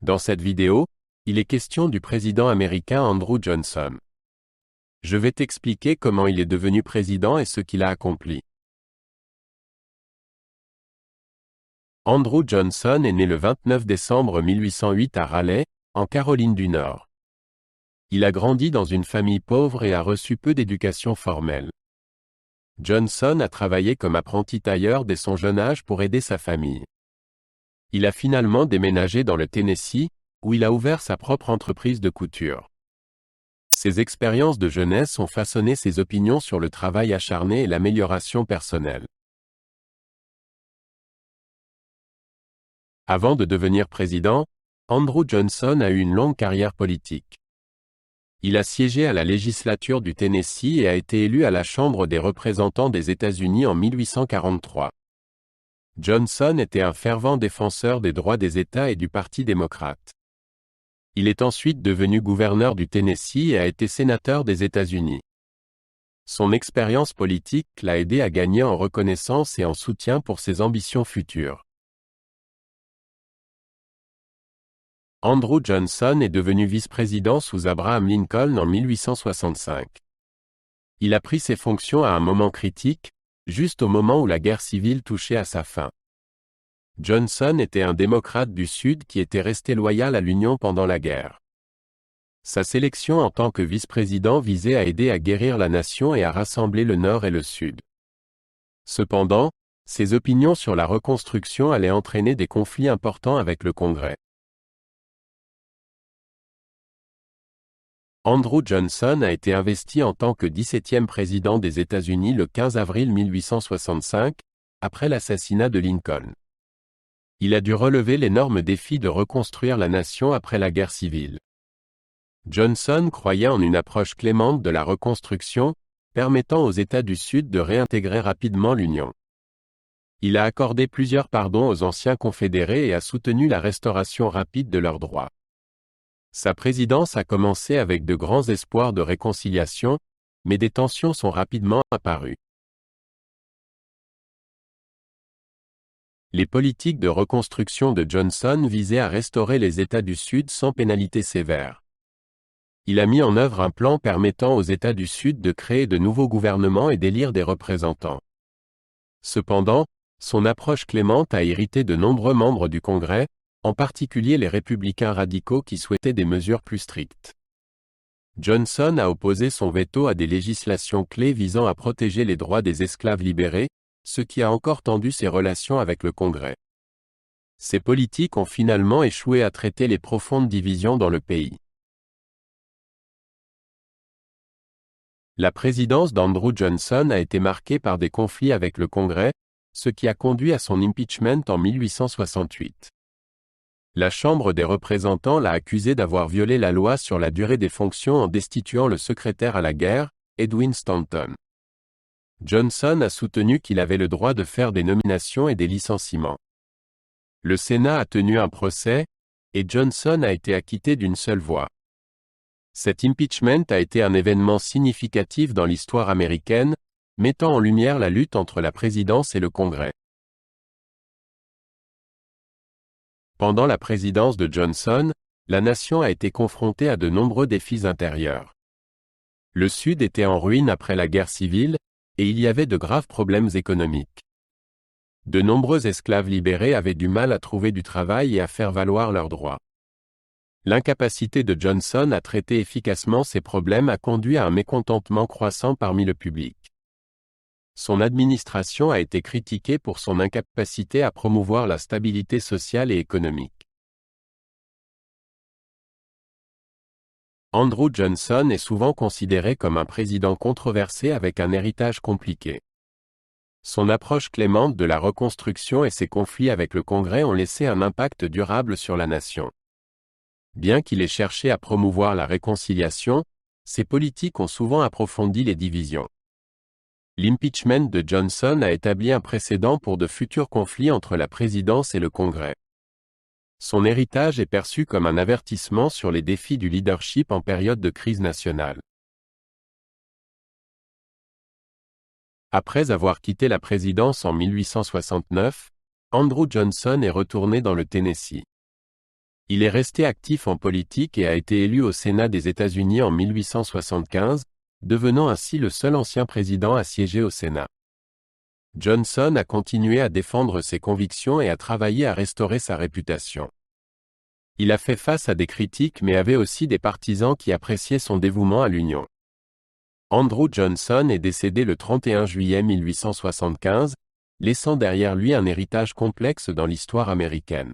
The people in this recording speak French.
Dans cette vidéo, il est question du président américain Andrew Johnson. Je vais t'expliquer comment il est devenu président et ce qu'il a accompli. Andrew Johnson est né le 29 décembre 1808 à Raleigh, en Caroline du Nord. Il a grandi dans une famille pauvre et a reçu peu d'éducation formelle. Johnson a travaillé comme apprenti tailleur dès son jeune âge pour aider sa famille. Il a finalement déménagé dans le Tennessee, où il a ouvert sa propre entreprise de couture. Ses expériences de jeunesse ont façonné ses opinions sur le travail acharné et l'amélioration personnelle. Avant de devenir président, Andrew Johnson a eu une longue carrière politique. Il a siégé à la législature du Tennessee et a été élu à la Chambre des représentants des États-Unis en 1843. Johnson était un fervent défenseur des droits des États et du Parti démocrate. Il est ensuite devenu gouverneur du Tennessee et a été sénateur des États-Unis. Son expérience politique l'a aidé à gagner en reconnaissance et en soutien pour ses ambitions futures. Andrew Johnson est devenu vice-président sous Abraham Lincoln en 1865. Il a pris ses fonctions à un moment critique, juste au moment où la guerre civile touchait à sa fin. Johnson était un démocrate du Sud qui était resté loyal à l'Union pendant la guerre. Sa sélection en tant que vice-président visait à aider à guérir la nation et à rassembler le Nord et le Sud. Cependant, ses opinions sur la reconstruction allaient entraîner des conflits importants avec le Congrès. Andrew Johnson a été investi en tant que 17e président des États-Unis le 15 avril 1865, après l'assassinat de Lincoln. Il a dû relever l'énorme défi de reconstruire la nation après la guerre civile. Johnson croyait en une approche clémente de la reconstruction, permettant aux États du Sud de réintégrer rapidement l'Union. Il a accordé plusieurs pardons aux anciens confédérés et a soutenu la restauration rapide de leurs droits. Sa présidence a commencé avec de grands espoirs de réconciliation, mais des tensions sont rapidement apparues. Les politiques de reconstruction de Johnson visaient à restaurer les États du Sud sans pénalité sévère. Il a mis en œuvre un plan permettant aux États du Sud de créer de nouveaux gouvernements et d'élire des représentants. Cependant, son approche clémente a irrité de nombreux membres du Congrès, en particulier les républicains radicaux qui souhaitaient des mesures plus strictes. Johnson a opposé son veto à des législations clés visant à protéger les droits des esclaves libérés, ce qui a encore tendu ses relations avec le Congrès. Ces politiques ont finalement échoué à traiter les profondes divisions dans le pays. La présidence d'Andrew Johnson a été marquée par des conflits avec le Congrès, ce qui a conduit à son impeachment en 1868. La Chambre des représentants l'a accusé d'avoir violé la loi sur la durée des fonctions en destituant le secrétaire à la guerre, Edwin Stanton. Johnson a soutenu qu'il avait le droit de faire des nominations et des licenciements. Le Sénat a tenu un procès, et Johnson a été acquitté d'une seule voix. Cet impeachment a été un événement significatif dans l'histoire américaine, mettant en lumière la lutte entre la présidence et le Congrès. Pendant la présidence de Johnson, la nation a été confrontée à de nombreux défis intérieurs. Le Sud était en ruine après la guerre civile, et il y avait de graves problèmes économiques. De nombreux esclaves libérés avaient du mal à trouver du travail et à faire valoir leurs droits. L'incapacité de Johnson à traiter efficacement ces problèmes a conduit à un mécontentement croissant parmi le public. Son administration a été critiquée pour son incapacité à promouvoir la stabilité sociale et économique. Andrew Johnson est souvent considéré comme un président controversé avec un héritage compliqué. Son approche clémente de la reconstruction et ses conflits avec le Congrès ont laissé un impact durable sur la nation. Bien qu'il ait cherché à promouvoir la réconciliation, ses politiques ont souvent approfondi les divisions. L'impeachment de Johnson a établi un précédent pour de futurs conflits entre la présidence et le Congrès. Son héritage est perçu comme un avertissement sur les défis du leadership en période de crise nationale. Après avoir quitté la présidence en 1869, Andrew Johnson est retourné dans le Tennessee. Il est resté actif en politique et a été élu au Sénat des États-Unis en 1875, devenant ainsi le seul ancien président à siéger au Sénat. Johnson a continué à défendre ses convictions et à travailler à restaurer sa réputation. Il a fait face à des critiques mais avait aussi des partisans qui appréciaient son dévouement à l'Union. Andrew Johnson est décédé le 31 juillet 1875, laissant derrière lui un héritage complexe dans l'histoire américaine.